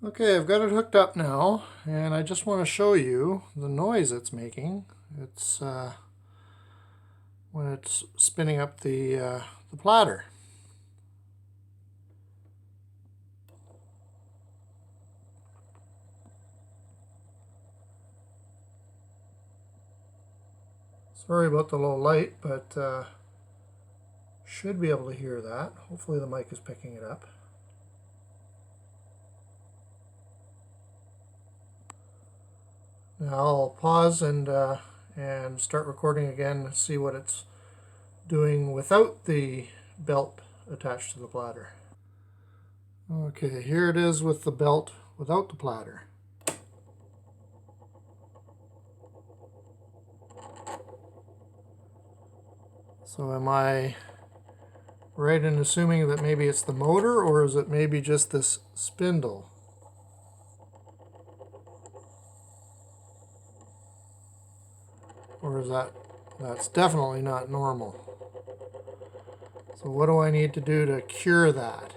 Okay, I've got it hooked up now, and I just want to show you the noise it's making. It's when it's spinning up the platter. Sorry about the low light, but should be able to hear that. Hopefully the mic is picking it up. Now I'll pause and start recording again to see what it's doing without the belt attached to the platter. Okay, here it is with the belt without the platter. So am I right in assuming that maybe it's the motor, or is it maybe just this spindle? Or is that's definitely not normal. So what do I need to do to cure that?